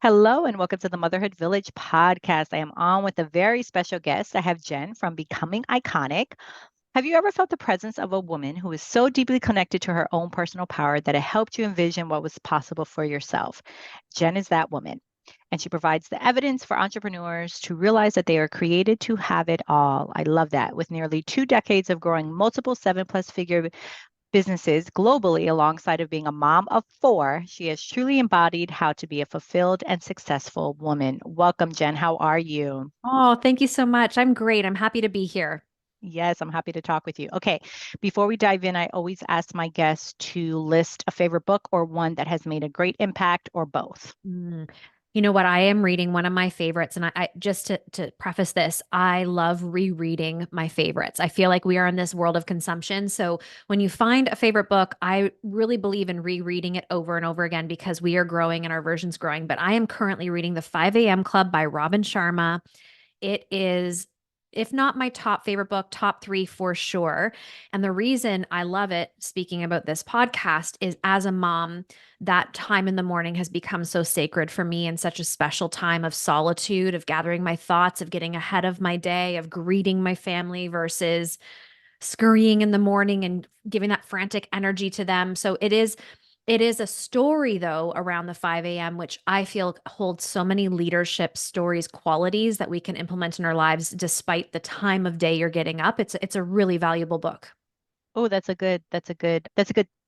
Hello and welcome to the Motherhood Village podcast. I am on with a very special guest. I have Jen from Becoming Iconic. Have you ever felt the presence of a woman who is so deeply connected to her own personal power that it helped you envision what was possible for yourself? Jen is that woman, and she provides the evidence for entrepreneurs to realize that they are created to have it all. I love that. With nearly 2 decades of growing multiple seven-plus figure businesses globally alongside of being a mom of four, she has truly embodied how to be a fulfilled and successful woman. Welcome, Jen. How are you? Oh, thank you so much. I'm great. I'm happy to be here. Yes, I'm happy to talk with you. Okay, before we dive in, I always ask my guests to list a favorite book or one that has made a great impact or both. Mm. You know what? I am reading one of my favorites, and I just to preface this, I love rereading my favorites. I feel like we are in this world of consumption. So when you find a favorite book, I really believe in rereading it over and over again because we are growing and our version's growing. But I am currently reading The 5 a.m. Club by Robin Sharma. It is, if not my top favorite book, top three for sure. And the reason I love it, speaking about this podcast, is as a mom, that time in the morning has become so sacred for me and such a special time of solitude, of gathering my thoughts, of getting ahead of my day, of greeting my family versus scurrying in the morning and giving that frantic energy to them. So it is a story though around the 5 a.m., which I feel holds so many leadership stories, qualities that we can implement in our lives despite the time of day you're getting up. It's a really valuable book. Oh, that's a good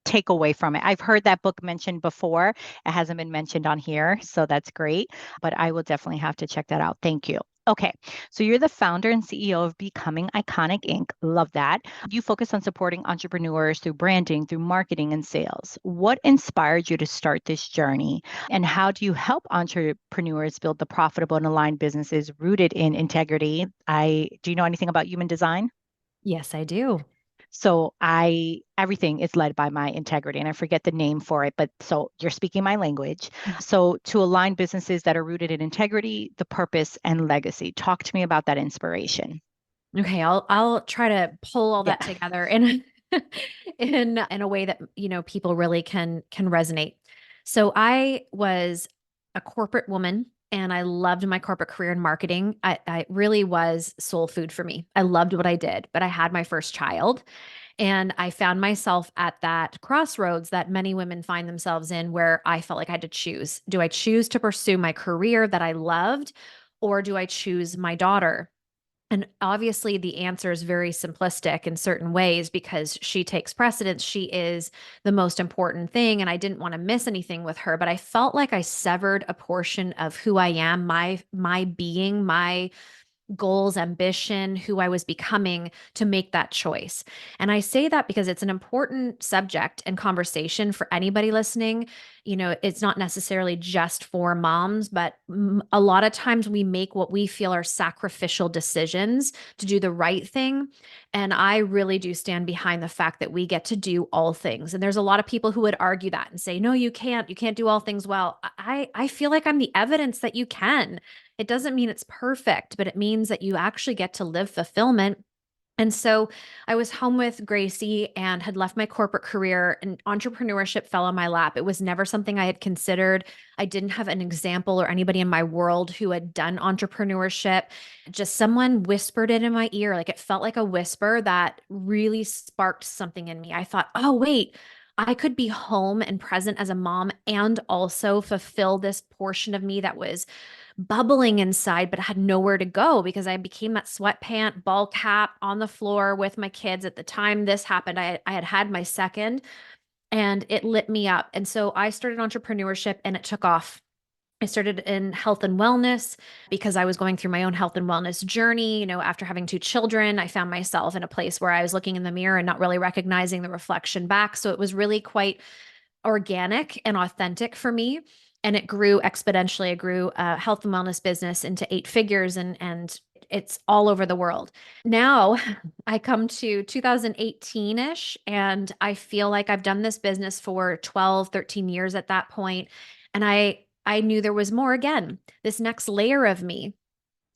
takeaway from it. I've heard that book mentioned before. It hasn't been mentioned on here, so that's great. But I will definitely have to check that out. Thank you. Okay, so you're the founder and CEO of Becoming Iconic Inc. Love that. You focus on supporting entrepreneurs through branding, through marketing and sales. What inspired you to start this journey? And how do you help entrepreneurs build the profitable and aligned businesses rooted in integrity? Do you know anything about human design? Yes, I do. So everything is led by my integrity and I forget the name for it, but so you're speaking my language. So to align businesses that are rooted in integrity, the purpose and legacy. Talk to me about that inspiration. Okay, I'll try to pull all Yeah. that together in in a way that people really can resonate. So I was a corporate woman and I loved my corporate career in marketing. I really was soul food for me. I loved what I did, but I had my first child and I found myself at that crossroads that many women find themselves in where I felt like I had to choose. Do I choose to pursue my career that I loved or do I choose my daughter? And obviously, the answer is very simplistic in certain ways because she takes precedence. She is the most important thing. And I didn't want to miss anything with her, but I felt like I severed a portion of who I am, my being, my goals, ambition, who I was becoming to make that choice. And I say that because it's an important subject and conversation for anybody listening. It's not necessarily just for moms, but a lot of times we make what we feel are sacrificial decisions to do the right thing. And I really do stand behind the fact that we get to do all things. And there's a lot of people who would argue that and say, no, you can't do all things well. I feel like I'm the evidence that you can. It doesn't mean it's perfect, but it means that you actually get to live fulfillment. And so I was home with Gracie and had left my corporate career, and entrepreneurship fell on my lap. It was never something I had considered. I didn't have an example or anybody in my world who had done entrepreneurship. Just someone whispered it in my ear. Like it felt like a whisper that really sparked something in me. I thought, oh, wait. I could be home and present as a mom and also fulfill this portion of me that was bubbling inside, but had nowhere to go because I became that sweatpant, ball cap on the floor with my kids. At the time this happened, I had had my second and it lit me up. And so I started entrepreneurship and it took off. I started in health and wellness because I was going through my own health and wellness journey. After having two children, I found myself in a place where I was looking in the mirror and not really recognizing the reflection back. So it was really quite organic and authentic for me. And it grew exponentially. I grew a health and wellness business into 8 figures and it's all over the world. Now I come to 2018-ish and I feel like I've done this business for 12, 13 years at that point. And I knew there was more again, this next layer of me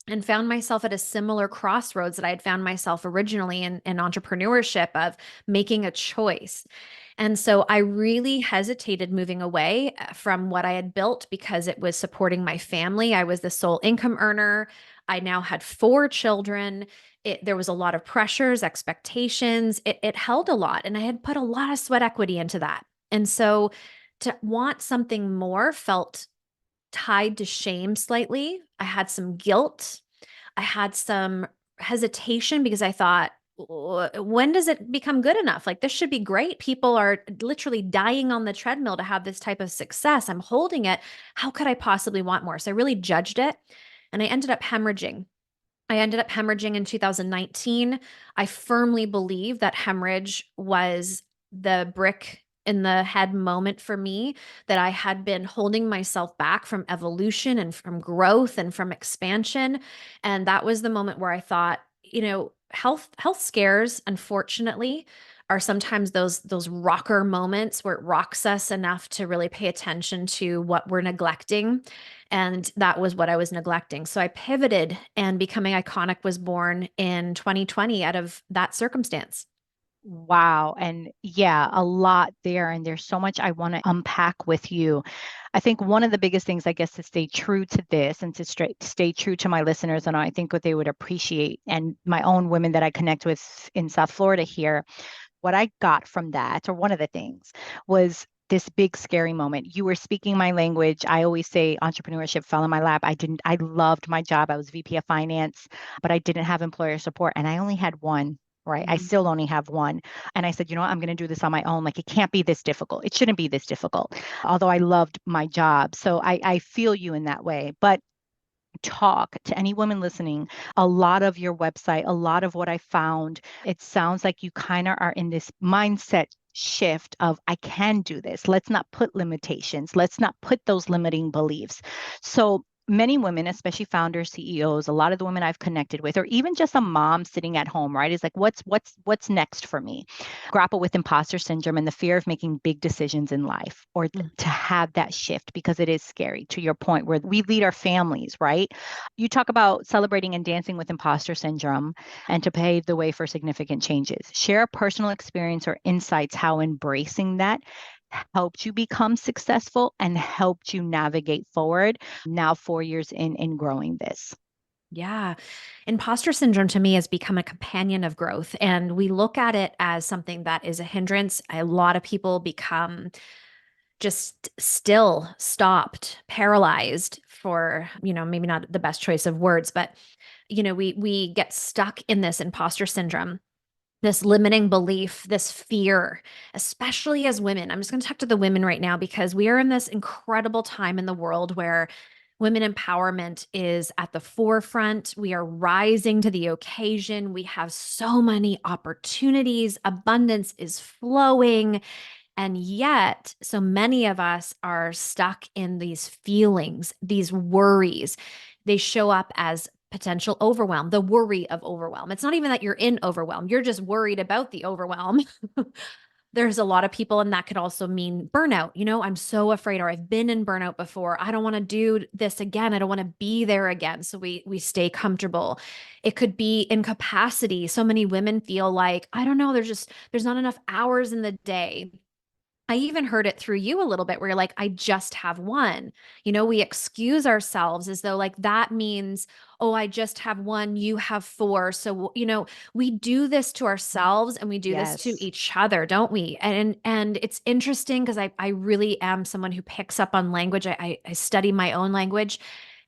and found myself at a similar crossroads that I had found myself originally in entrepreneurship of making a choice. And so I really hesitated moving away from what I had built because it was supporting my family. I was the sole income earner. I now had 4 children. There was a lot of pressures, expectations. It held a lot. And I had put a lot of sweat equity into that. And so to want something more felt tied to shame slightly. I had some guilt. I had some hesitation because I thought, when does it become good enough? Like, this should be great. People are literally dying on the treadmill to have this type of success. I'm holding it. How could I possibly want more? So I really judged it. And I ended up hemorrhaging. I ended up hemorrhaging in 2019. I firmly believe that hemorrhage was the brick in the head moment for me, that I had been holding myself back from evolution and from growth and from expansion. And that was the moment where I thought, health scares, unfortunately, are sometimes those rocker moments where it rocks us enough to really pay attention to what we're neglecting. And that was what I was neglecting. So I pivoted, and Becoming Iconic was born in 2020 out of that circumstance. Wow. And yeah, a lot there. And there's so much I want to unpack with you. I think one of the biggest things, I guess, to stay true to this and to stay true to my listeners, and I think what they would appreciate, and my own women that I connect with in South Florida here, what I got from that, or one of the things, was this big scary moment. You were speaking my language. I always say entrepreneurship fell in my lap. I loved my job. I was VP of finance, but I didn't have employer support, and I only had one. Right. I Mhm. still only have one. And I said, you know what? I'm going to do this on my own. Like, it can't be this difficult. It shouldn't be this difficult. Although I loved my job. So I feel you in that way. But talk to any woman listening, a lot of your website, a lot of what I found, it sounds like you kind of are in this mindset shift of, I can do this. Let's not put limitations. Let's not put those limiting beliefs. So many women, especially founders, CEOs, a lot of the women I've connected with, or even just a mom sitting at home, right, is like, what's next for me? Grapple with imposter syndrome and the fear of making big decisions in life, or to have that shift, because it is scary, to your point, where we lead our families, right? You talk about celebrating and dancing with imposter syndrome and to pave the way for significant changes. Share a personal experience or insights how embracing that helped you become successful and helped you navigate forward now 4 years in growing this. Yeah. Imposter syndrome to me has become a companion of growth. And we look at it as something that is a hindrance. A lot of people become just still, stopped, paralyzed for, maybe not the best choice of words, but we get stuck in this imposter syndrome, this limiting belief, this fear, especially as women. I'm just going to talk to the women right now because we are in this incredible time in the world where women empowerment is at the forefront. We are rising to the occasion. We have so many opportunities. Abundance is flowing. And yet, so many of us are stuck in these feelings, these worries. They show up as potential overwhelm, the worry of overwhelm. It's not even that you're in overwhelm, you're just worried about the overwhelm. There's a lot of people, and that could also mean burnout. I'm so afraid, or I've been in burnout before. I don't want to do this again. I don't want to be there again. So we stay comfortable. It could be incapacity. So many women feel like, I don't know, there's not enough hours in the day. I even heard it through you a little bit where you're like, I just have one. We excuse ourselves as though like that means, oh, I just have one, you have four. So, we do this to ourselves and we do this to Yes. each other, don't we? And it's interesting because I really am someone who picks up on language. I study my own language,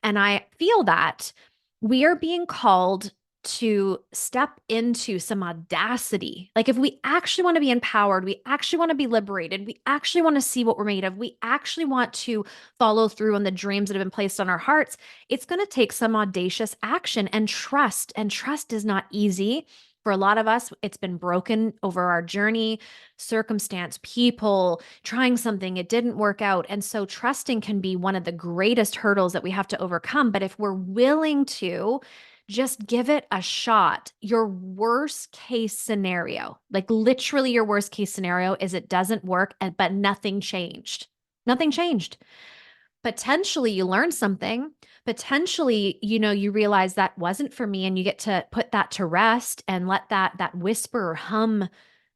and I feel that we are being called to step into some audacity. Like, if we actually want to be empowered, we actually want to be liberated, we actually want to see what we're made of, we actually want to follow through on the dreams that have been placed on our hearts, it's going to take some audacious action and trust. And trust is not easy. For a lot of us, it's been broken over our journey, circumstance, people, trying something, it didn't work out. And so trusting can be one of the greatest hurdles that we have to overcome. But if we're willing to, just give it a shot. Your worst case scenario, like literally your worst case scenario, is it doesn't work, but nothing changed. Nothing changed. Potentially you learn something. Potentially, you realize that wasn't for me and you get to put that to rest and let that whisper or hum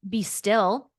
be still.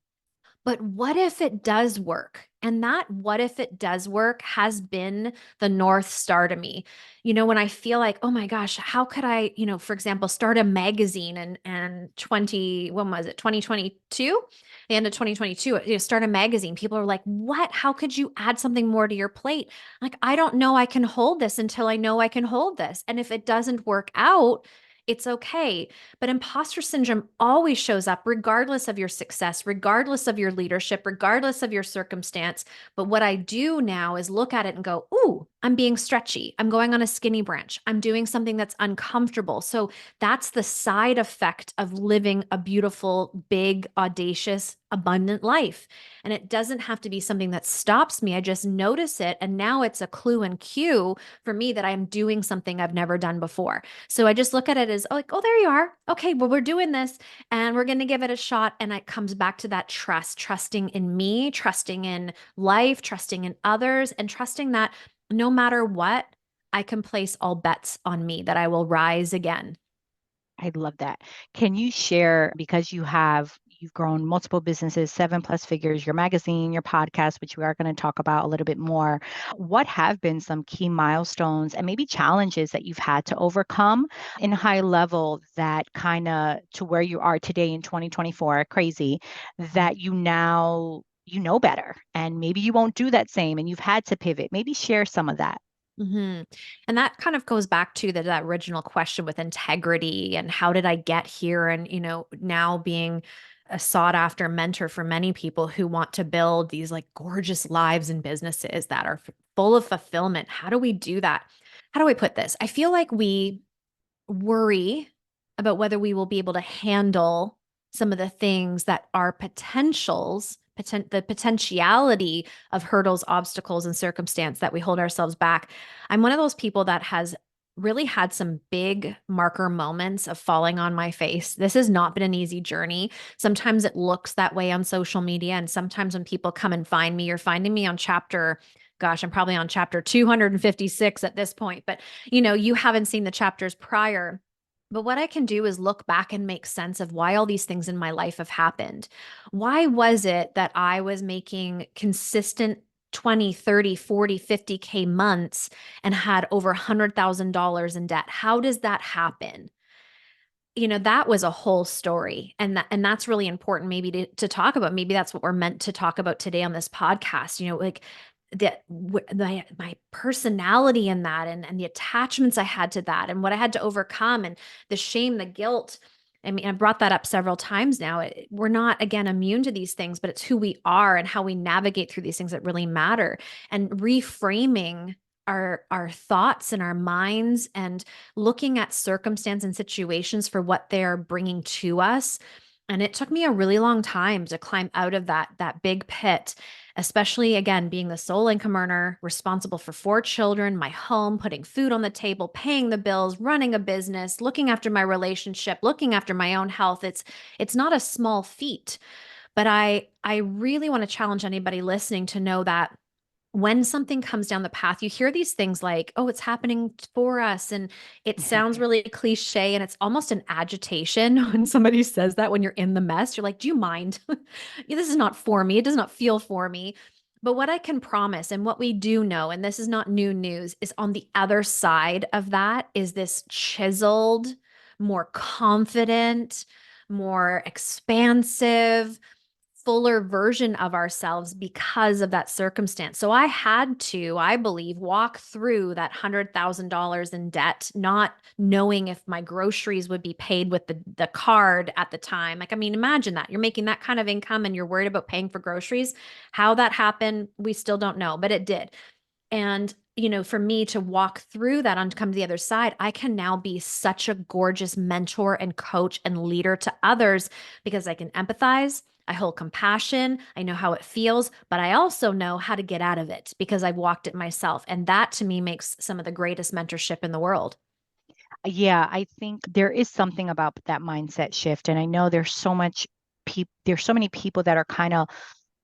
But what if it does work? And that what if it does work has been the North Star to me. When I feel like, oh my gosh, how could I, for example, start a magazine and 20, when was it? 2022? The end of 2022, start a magazine. People are like, what? How could you add something more to your plate? Like, I don't know I can hold this until I know I can hold this. And if it doesn't work out, it's okay. But imposter syndrome always shows up, regardless of your success, regardless of your leadership, regardless of your circumstance. But what I do now is look at it and go, ooh, I'm being stretchy. I'm going on a skinny branch. I'm doing something that's uncomfortable. So that's the side effect of living a beautiful, big, audacious, abundant life. And it doesn't have to be something that stops me. I just notice it. And now it's a clue and cue for me that I'm doing something I've never done before. So I just look at it as like, oh, there you are. Okay, well, we're doing this and we're going to give it a shot. And it comes back to that trust, trusting in me, trusting in life, trusting in others, and trusting that no matter what, I can place all bets on me, that I will rise again. I love that. Can you share, because you've grown multiple businesses, 7+ figures, your magazine, your podcast, which we are going to talk about a little bit more. What have been some key milestones and maybe challenges that you've had to overcome in high level that kind of to where you are today in 2024, crazy, that you know better and maybe you won't do that same and you've had to pivot. Maybe share some of that. hmm And that kind of goes back to that original question with integrity and how did I get here? And, now being a sought after mentor for many people who want to build these like gorgeous lives and businesses that are full of fulfillment. How do we do that? How do I put this? I feel like we worry about whether we will be able to handle some of the things that are the potentiality of hurdles, obstacles, and circumstance that we hold ourselves back. I'm one of those people that has really had some big marker moments of falling on my face. This has not been an easy journey. Sometimes it looks that way on social media. And sometimes when people come and find me, you're finding me on I'm probably on chapter 256 at this point, but you haven't seen the chapters prior. But what I can do is look back and make sense of why all these things in my life have happened. Why was it that I was making consistent 20, 30, 40, 50K months and had over $100,000 in debt? How does that happen? That was a whole story. And that's really important maybe to talk about. Maybe that's what we're meant to talk about today on this podcast, like my personality in that and the attachments I had to that and what I had to overcome and the shame, the guilt. I mean, I brought that up several times now. We're not, again, immune to these things, but it's who we are and how we navigate through these things that really matter. And reframing our thoughts and our minds and looking at circumstance and situations for what they're bringing to us. And it took me a really long time to climb out of that big pit, especially again, being the sole income earner, responsible for 4 children, my home, putting food on the table, paying the bills, running a business, looking after my relationship, looking after my own health. It's not a small feat, but I really want to challenge anybody listening to know that when something comes down the path, you hear these things like, oh, it's happening for us. And it sounds really cliche and it's almost an agitation when somebody says that when you're in the mess. You're like, do you mind? This is not for me. It does not feel for me. But what I can promise and what we do know, and this is not new news, is on the other side of that is this chiseled, more confident, more expansive, fuller version of ourselves because of that circumstance. So I had to, I believe, walk through that $100,000 in debt, not knowing if my groceries would be paid with the card at the time. Like, I mean, imagine that you're making that kind of income and you're worried about paying for groceries. How that happened, we still don't know, but it did. And, for me to walk through that and come to the other side, I can now be such a gorgeous mentor and coach and leader to others because I can empathize. I hold compassion. I know how it feels, but I also know how to get out of it because I've walked it myself. And that to me makes some of the greatest mentorship in the world. Yeah, I think there is something about that mindset shift. And I know there's so many people that are kind of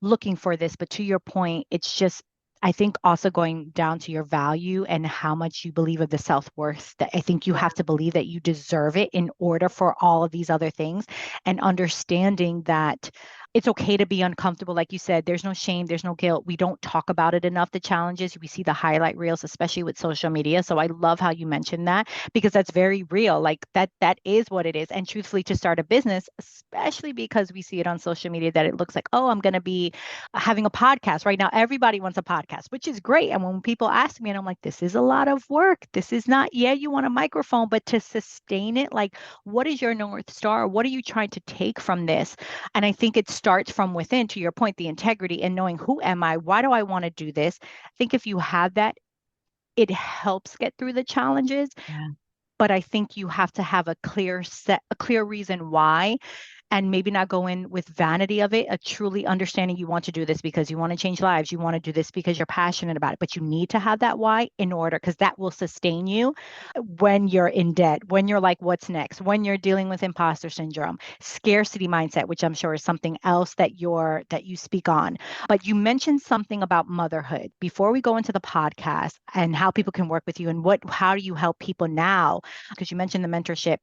looking for this, but to your point, it's just I think also going down to your value and how much you believe of the self-worth, that I think you Yeah. have to believe that you deserve it in order for all of these other things, and understanding that it's okay to be uncomfortable. Like you said, there's no shame, there's no guilt. We don't talk about it enough, the challenges. We see the highlight reels, especially with social media. So I love how you mentioned that, because that's very real. Like that is what it is. And truthfully, to start a business, especially because we see it on social media, that it looks like, oh, I'm going to be having a podcast right now. Everybody wants a podcast, which is great. And when people ask me, and I'm like, this is a lot of work. This is not, yeah, you want a microphone, but to sustain it, like, what is your North Star? What are you trying to take from this? And I think it starts from within, to your point, the integrity and knowing, who am I? Why do I want to do this? I think if you have that, it helps get through the challenges. Yeah. But I think you have to have a clear reason why, and maybe not go in with vanity of it, a truly understanding you want to do this because you want to change lives, you want to do this because you're passionate about it, but you need to have that why in order, because that will sustain you when you're in debt, when you're like, what's next, when you're dealing with imposter syndrome, scarcity mindset, which I'm sure is something else that you speak on. But you mentioned something about motherhood before we go into the podcast and how people can work with you, and how do you help people now, because you mentioned the mentorship.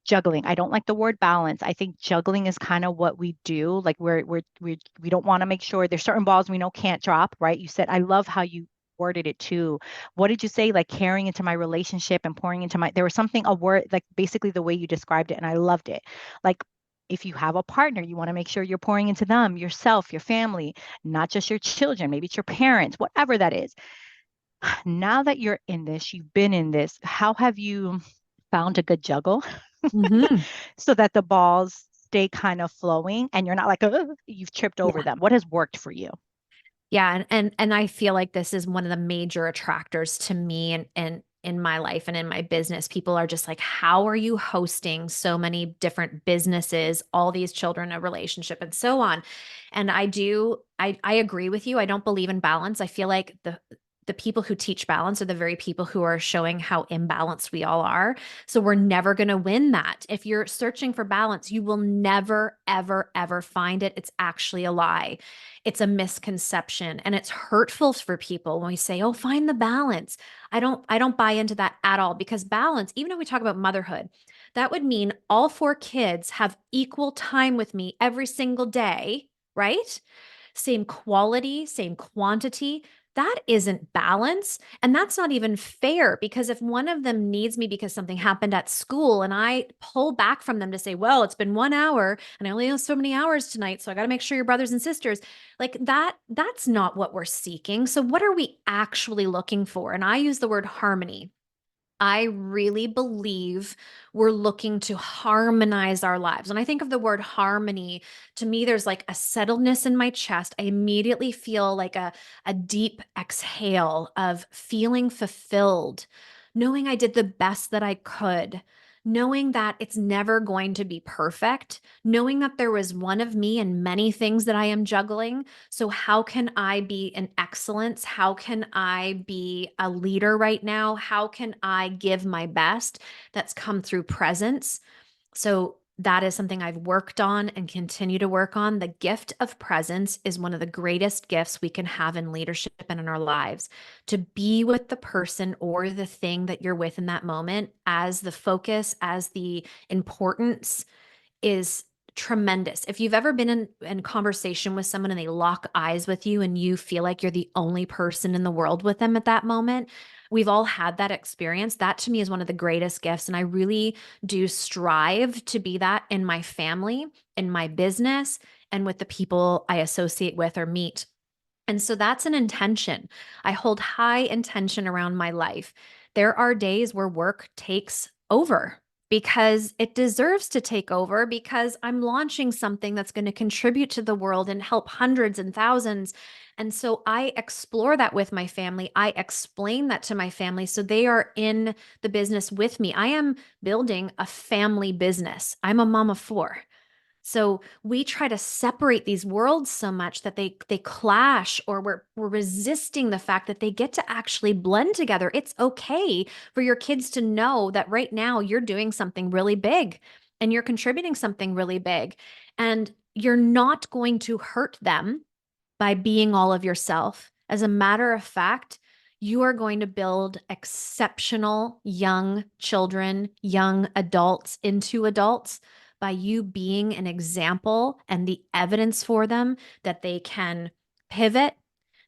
Juggling. I don't like the word balance. I think juggling is kind of what we do. Like we don't want to make sure there's certain balls we know can't drop, right? You said, I love how you worded it too. What did you say? Like carrying into my relationship and pouring into there was something, a word, like basically the way you described it, and I loved it. Like, if you have a partner, you want to make sure you're pouring into them, yourself, your family, not just your children, maybe it's your parents, whatever that is. Now that you're in this, you've been in this, how have you found a good juggle Hmm. so that the balls stay kind of flowing and you're not like, you've tripped over Yeah. them? What has worked for you? Yeah. And I feel like this is one of the major attractors to me and in my life and in my business. People are just like, how are you hosting so many different businesses, all these children, a relationship, and so on? And I agree with you. I don't believe in balance. I feel like the people who teach balance are the very people who are showing how imbalanced we all are. So we're never going to win that. If you're searching for balance, you will never, ever, ever find it. It's actually a lie. It's a misconception and it's hurtful for people when we say, "Oh, find the balance." I don't buy into that at all, because balance, even if we talk about motherhood, that would mean all four kids have equal time with me every single day, right? Same quality, same quantity. That isn't balance. And that's not even fair, because if one of them needs me because something happened at school and I pull back from them to say, well, it's been 1 hour and I only have so many hours tonight, so I got to make sure your brothers and sisters, like that's not what we're seeking. So what are we actually looking for? And I use the word harmony. I really believe we're looking to harmonize our lives. When I think of the word harmony, to me, there's like a settledness in my chest. I immediately feel like a deep exhale of feeling fulfilled, knowing I did the best that I could, knowing that it's never going to be perfect, knowing that there was one of me and many things that I am juggling. So, how can I be an excellence? How can I be a leader right now? How can I give my best that's come through presence? So, that is something I've worked on and continue to work on. The gift of presence is one of the greatest gifts we can have in leadership and in our lives. To be with the person or the thing that you're with in that moment as the focus, as the importance, is tremendous. If you've ever been in conversation with someone and they lock eyes with you and you feel like you're the only person in the world with them at that moment, we've all had that experience. That to me is one of the greatest gifts. And I really do strive to be that in my family, in my business, and with the people I associate with or meet. And so that's an intention. I hold high intention around my life. There are days where work takes over because it deserves to take over, because I'm launching something that's going to contribute to the world and help hundreds and thousands. And so I explore that with my family. I explain that to my family so they are in the business with me. I am building a family business. I'm a mom of four. So we try to separate these worlds so much that they clash, or we're resisting the fact that they get to actually blend together. It's okay for your kids to know that right now you're doing something really big and you're contributing something really big, and you're not going to hurt them by being all of yourself. As a matter of fact, you are going to build exceptional young children, young adults into adults by you being an example and the evidence for them that they can pivot,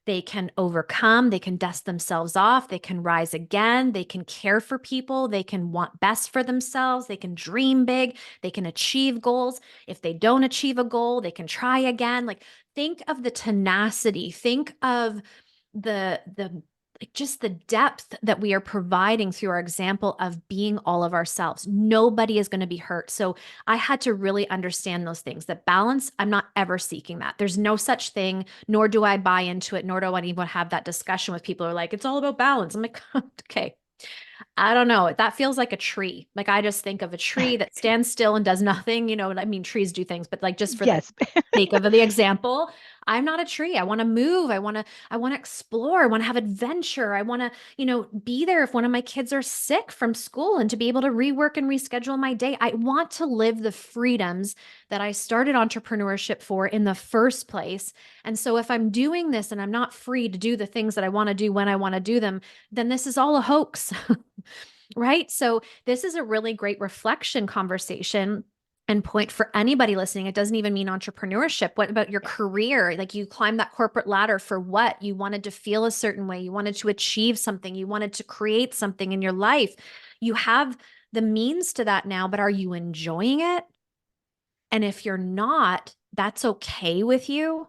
they can overcome, they can dust themselves off, they can rise again, they can care for people, they can want best for themselves, they can dream big, they can achieve goals. If they don't achieve a goal, they can try again. Like, think of the tenacity, think of the like just the depth that we are providing through our example of being all of ourselves. Nobody is going to be hurt. So I had to really understand those things. That balance, I'm not ever seeking that. There's no such thing, nor do I buy into it, nor do I even have that discussion with people who are like, it's all about balance. I'm like, okay, I don't know. That feels like a tree. Like, I just think of a tree that stands still and does nothing. You know, I mean, trees do things, but like, just for the Yes. sake of the example, I'm not a tree. I want to move. I want to explore. I want to have adventure. I want to, be there if one of my kids are sick from school and to be able to rework and reschedule my day. I want to live the freedoms that I started entrepreneurship for in the first place. And so if I'm doing this and I'm not free to do the things that I want to do when I want to do them, then this is all a hoax. Right? So this is a really great reflection conversation and point for anybody listening. It doesn't even mean entrepreneurship. What about your career? Like, you climbed that corporate ladder for what? You wanted to feel a certain way. You wanted to achieve something. You wanted to create something in your life. You have the means to that now, but are you enjoying it? And if you're not, that's okay with you.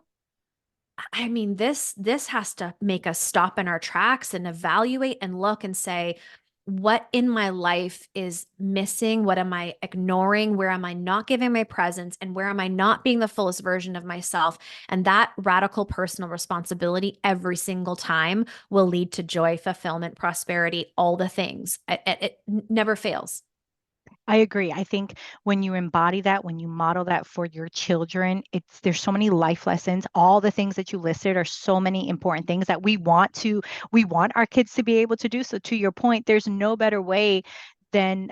I mean, this has to make us stop in our tracks and evaluate and look and say, what in my life is missing? What am I ignoring? Where am I not giving my presence? And where am I not being the fullest version of myself? And that radical personal responsibility every single time will lead to joy, fulfillment, prosperity, all the things. It never fails. I agree. I think when you embody that, when you model that for your children, there's so many life lessons. All the things that you listed are so many important things that we want our kids to be able to do. So to your point, there's no better way than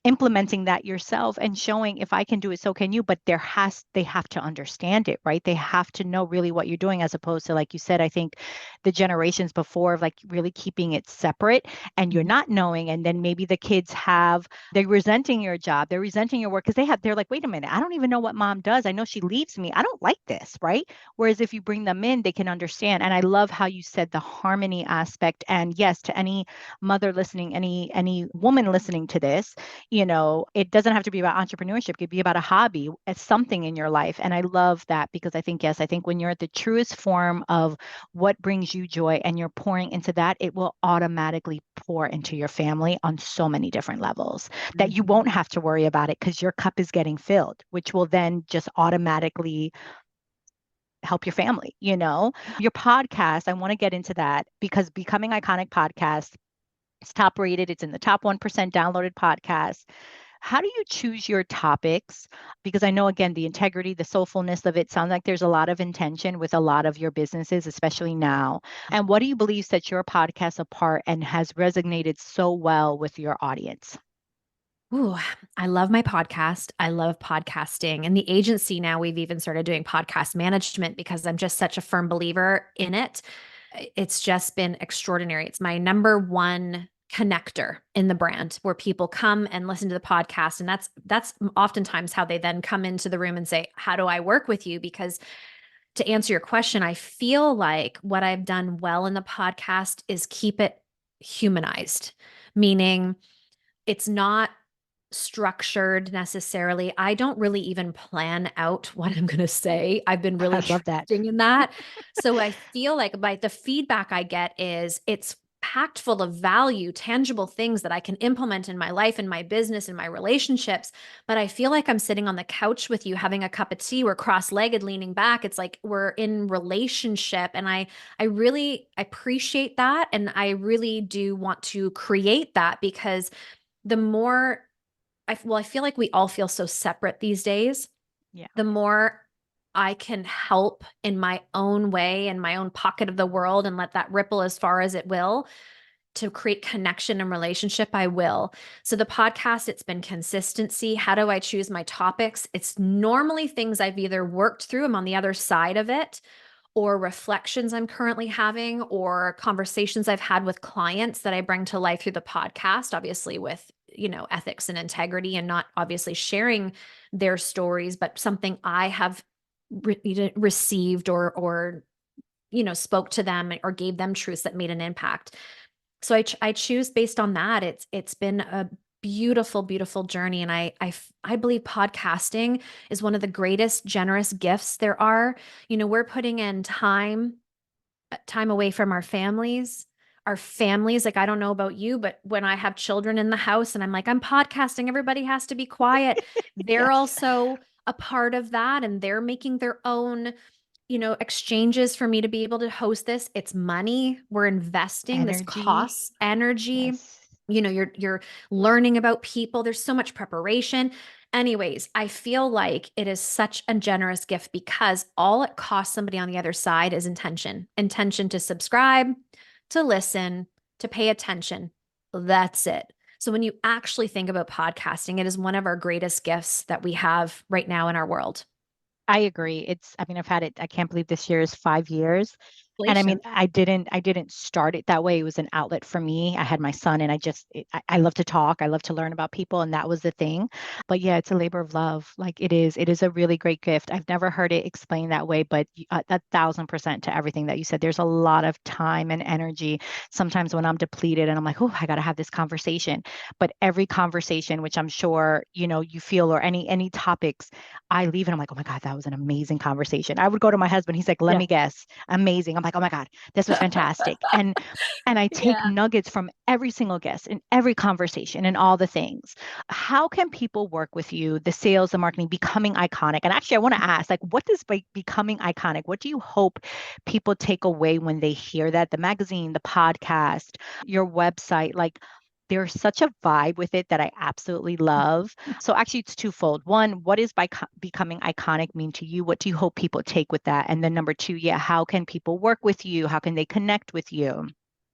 implementing that yourself and showing, if I can do it, so can you. But they have to understand it, right? They have to know really what you're doing, as opposed to, like you said, I think the generations before, of like really keeping it separate, and you're Mhm. not knowing. And then maybe the kids they're resenting your job, they're resenting your work, because they're like, wait a minute, I don't even know what mom does. I know she leaves me. I don't like this, right? Whereas if you bring them in, they can understand. And I love how you said the harmony aspect. And yes, to any mother listening, any woman listening to this, it doesn't have to be about entrepreneurship. It could be about a hobby, as something in your life. And I love that, because I think, yes, I think when you're at the truest form of what brings you joy and you're pouring into that, it will automatically pour into your family on so many different levels, that you Mhm. won't have to worry about it, because your cup is getting filled, which will then just automatically help your family. Your podcast, I want to get into that, because Becoming Iconic podcast, it's top rated. It's in the top 1% downloaded podcasts. How do you choose your topics? Because I know, again, the integrity, the soulfulness of it sounds like there's a lot of intention with a lot of your businesses, especially now. And what do you believe sets your podcast apart and has resonated so well with your audience? Ooh, I love my podcast. I love podcasting. And the agency now, we've even started doing podcast management because I'm just such a firm believer in it. It's just been extraordinary. It's my number one connector in the brand, where people come and listen to the podcast. And that's oftentimes how they then come into the room and say, how do I work with you? Because, to answer your question, I feel like what I've done well in the podcast is keep it humanized, meaning it's not structured necessarily. I don't really even plan out what I'm going to say. I've been I really love that. trusting in that. So I feel like, by the feedback I get, is it's packed full of value, tangible things that I can implement in my life, in my business, in my relationships. But I feel like I'm sitting on the couch with you having a cup of tea. We're cross-legged, leaning back. It's like we're in relationship. And I really appreciate that. And I really do want to create that, because the more I feel like we all feel so separate these days. Yeah. The more I can help in my own way, in my own pocket of the world, and let that ripple as far as it will, to create connection and relationship, I will. So the podcast, it's been consistency. How do I choose my topics? It's normally things I've either worked through, I'm on the other side of it, or reflections I'm currently having or conversations I've had with clients that I bring to life through the podcast, obviously with, ethics and integrity and not obviously sharing their stories, but something I have received or spoke to them or gave them truths that made an impact. So I choose based on that. It's been a beautiful, beautiful journey. And I believe podcasting is one of the greatest generous gifts there are. We're putting in time away from our families. Like, I don't know about you, but when I have children in the house and I'm like, I'm podcasting, everybody has to be quiet. They're Yes. also a part of that and they're making their own exchanges for me to be able to host this. It's money. We're investing. This Energy. costs energy. Yes. You're learning about people. There's so much preparation. Anyways, I feel like it is such a generous gift because all it costs somebody on the other side is intention to subscribe, to listen, to pay attention. That's it. So when you actually think about podcasting, it is one of our greatest gifts that we have right now in our world. I agree. I mean, I've had it, I can't believe this year is 5 years. And I mean, Congratulations. I didn't start it that way. It was an outlet for me. I had my son and I love to talk. I love to learn about people. And that was the thing. But yeah, it's a labor of love. Like it is a really great gift. I've never heard it explained that way, but 1,000% to everything that you said. There's a lot of time and energy. Sometimes when I'm depleted and I'm like, oh, I got to have this conversation. But every conversation, which I'm sure, you feel, or any topics, I leave and I'm like, oh my God, that was an amazing conversation. I would go to my husband. He's like, let Yeah. me guess, amazing. I'm like, oh my God, this was fantastic. And I take Yeah. nuggets from every single guest in every conversation and all the things. How can people work with you, the sales, the marketing, becoming iconic? And actually, I want to ask, like, what does becoming iconic? What do you hope people take away when they hear that? The magazine, the podcast, your website, like there's such a vibe with it that I absolutely love. So actually, it's twofold. One, what is becoming iconic mean to you? What do you hope people take with that? And then number two, yeah, how can people work with you? How can they connect with you?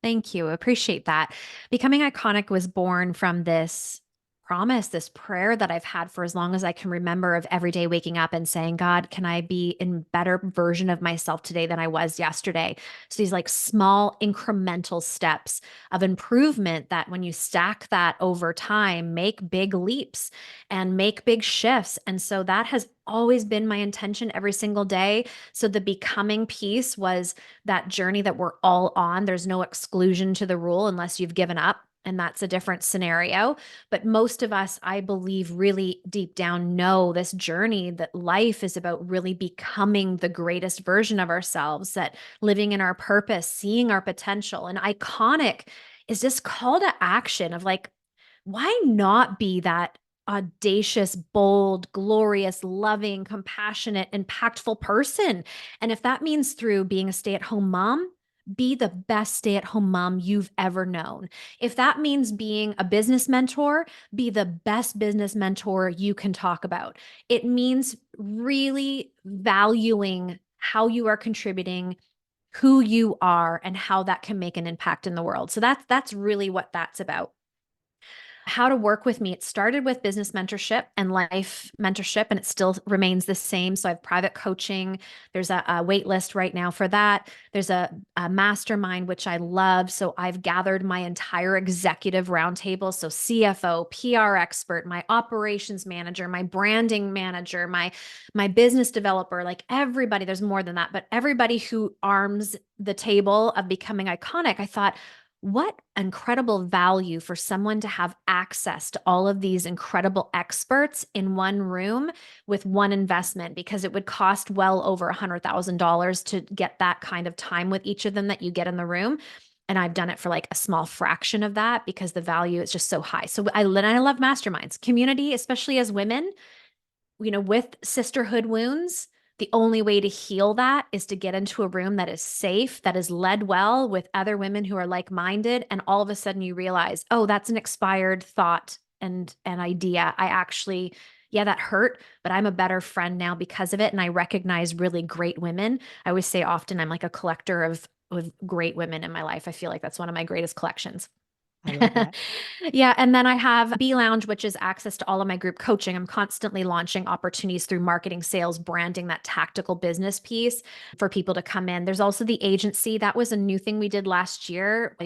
Thank you. Appreciate that. Becoming iconic was born from this promise, this prayer that I've had for as long as I can remember of every day waking up and saying, God, can I be in better version of myself today than I was yesterday? So these like small incremental steps of improvement that when you stack that over time, make big leaps and make big shifts. And so that has always been my intention every single day. So the becoming piece was that journey that we're all on. There's no exclusion to the rule unless you've given up. And that's a different scenario. But most of us, I believe, really deep down know this journey that life is about really becoming the greatest version of ourselves, that living in our purpose, seeing our potential. And iconic is this call to action of like, why not be that audacious, bold, glorious, loving, compassionate, impactful person? And if that means through being a stay at home mom, be the best stay at home mom you've ever known. If that means being a business mentor, be the best business mentor you can talk about. It means really valuing how you are contributing, who you are, and how that can make an impact in the world. So that's really what that's about. How to work with me. It started with business mentorship and life mentorship, and it still remains the same. So I have private coaching. There's a wait list right now for that. There's a mastermind, which I love. So I've gathered my entire executive roundtable. So CFO, PR expert, my operations manager, my branding manager, my business developer, like everybody, there's more than that, but everybody who arms the table of becoming iconic. I thought, what incredible value for someone to have access to all of these incredible experts in one room with one investment, because it would cost well over $100,000 to get that kind of time with each of them that you get in the room. And I've done it for like a small fraction of that because the value is just so high. So I love masterminds, community, especially as women, with sisterhood wounds. The only way to heal that is to get into a room that is safe, that is led well with other women who are like-minded. And all of a sudden you realize, oh, that's an expired thought and an idea. Yeah, that hurt, but I'm a better friend now because of it. And I recognize really great women. I always say often I'm like a collector of great women in my life. I feel like that's one of my greatest collections. I love that. Yeah. And then I have B Lounge, which is access to all of my group coaching. I'm constantly launching opportunities through marketing, sales, branding, that tactical business piece for people to come in. There's also the agency. That was a new thing we did last year.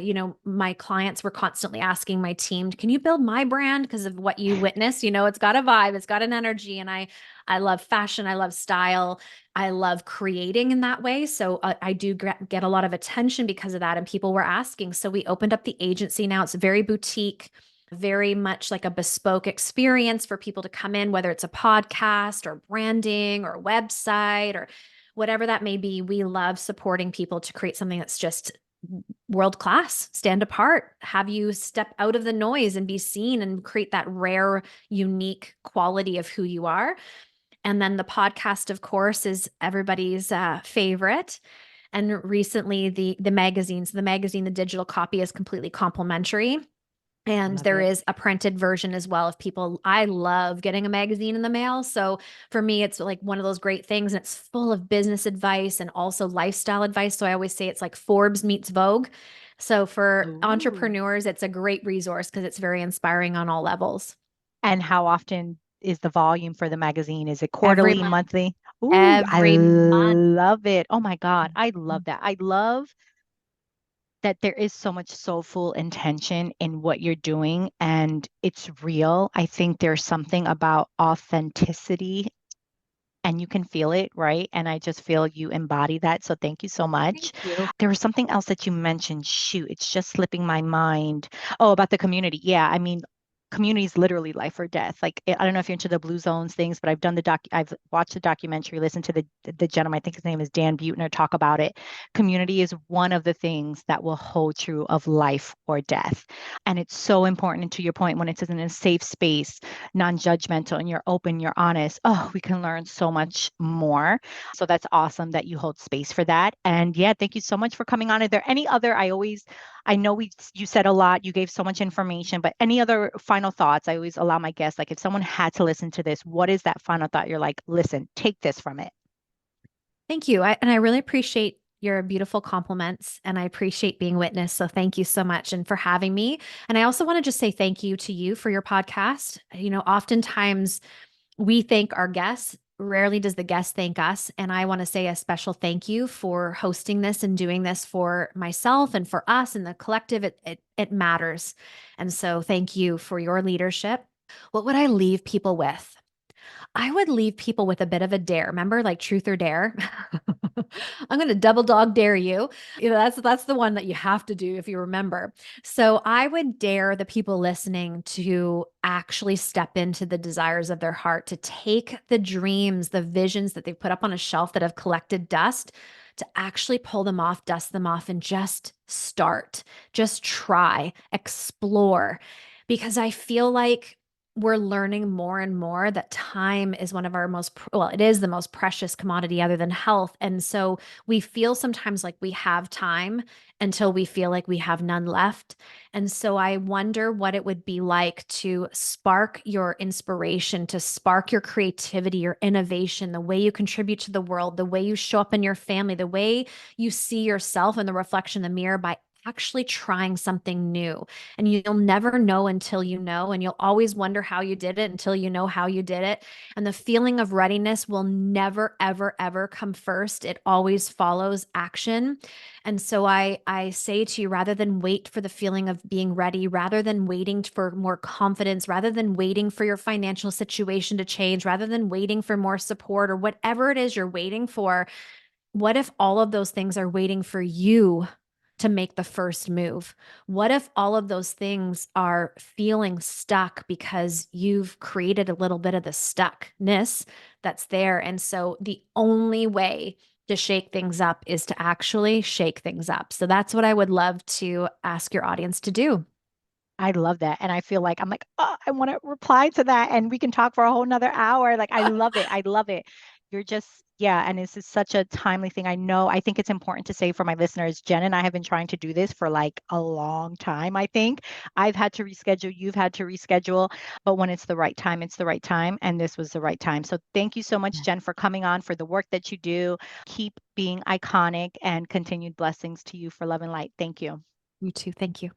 My clients were constantly asking my team, can you build my brand? Because of what you witnessed, it's got a vibe, it's got an energy. And I love fashion. I love style. I love creating in that way. So I do get a lot of attention because of that. And people were asking. So we opened up the agency now. It's very boutique, very much like a bespoke experience for people to come in, whether it's a podcast or branding or website or whatever that may be. We love supporting people to create something that's just world class, stand apart, have you step out of the noise and be seen and create that rare, unique quality of who you are. And then the podcast, of course, is everybody's favorite. And recently, the magazines, the digital copy is completely complimentary. And Love there it. is a printed version as well. If people, I love getting a magazine in the mail. So for me, it's like one of those great things. And it's full of business advice and also lifestyle advice. So I always say it's like Forbes meets Vogue. So for Ooh. entrepreneurs, it's a great resource because it's very inspiring on all levels. And how often is the volume for the magazine? Is it Every quarterly, month, monthly? Ooh, I every month. love it. Oh my God, I love that. I love that there is so much soulful intention in what you're doing and it's real. I think there's something about authenticity and you can feel it, right? And I just feel you embody that. So thank you so Thank much. you. There was something else that you mentioned. Shoot, it's just slipping my mind. Oh, about the community. Yeah, I mean, community is literally life or death. Like I don't know if you're into the blue zones things, but I've watched the documentary, listened to the gentleman, I think his name is Dan Buettner, talk about it. Community is one of the things that will hold true of life or death. And it's so important. And to your point, when it's in a safe space, non-judgmental and you're open, you're honest, oh, we can learn so much more. So that's awesome that you hold space for that. And yeah, thank you so much for coming on. Are there any other, I know you said a lot, you gave so much information, but any other final thoughts? I always allow my guests, like if someone had to listen to this, what is that final thought? You're like, listen, take this from it. Thank you. And I really appreciate your beautiful compliments and I appreciate being witnessed. So thank you so much and for having me. And I also want to just say thank you to you for your podcast. Oftentimes we thank our guests. Rarely does the guest thank us. And I want to say a special thank you for hosting this and doing this for myself and for us and the collective. It matters. And so thank you for your leadership. What would I leave people with? I would leave people with a bit of a dare. Remember, like truth or dare? I'm going to double dog dare you. That's the one that you have to do if you remember. So I would dare the people listening to actually step into the desires of their heart, to take the dreams, the visions that they've put up on a shelf that have collected dust, to actually pull them off, dust them off, and just start. Just try, explore. Because I feel like we're learning more and more that time is one of our well, it is the most precious commodity other than health. And so we feel sometimes like we have time until we feel like we have none left. And so I wonder what it would be like to spark your inspiration, to spark your creativity, your innovation, the way you contribute to the world, the way you show up in your family, the way you see yourself in the reflection in the mirror by actually trying something new. And you'll never know until you know. And you'll always wonder how you did it until you know how you did it. And the feeling of readiness will never, ever, ever come first. It always follows action. And so I say to you, rather than wait for the feeling of being ready, rather than waiting for more confidence, rather than waiting for your financial situation to change, rather than waiting for more support or whatever it is you're waiting for, what if all of those things are waiting for you to make the first move? What if all of those things are feeling stuck because you've created a little bit of the stuckness that's there? And so the only way to shake things up is to actually shake things up. So that's what I would love to ask your audience to do. I love that. And I feel like I'm like, oh, I want to reply to that and we can talk for a whole nother hour. Like, I love it. I love it. You're just, yeah. And this is such a timely thing. I think it's important to say for my listeners, Jen and I have been trying to do this for like a long time. I think I've had to reschedule, you've had to reschedule, but when it's the right time, it's the right time. And this was the right time. So thank you so much, Jen, for coming on, for the work that you do. Keep being iconic and continued blessings to you for love and light. Thank you. You too. Thank you.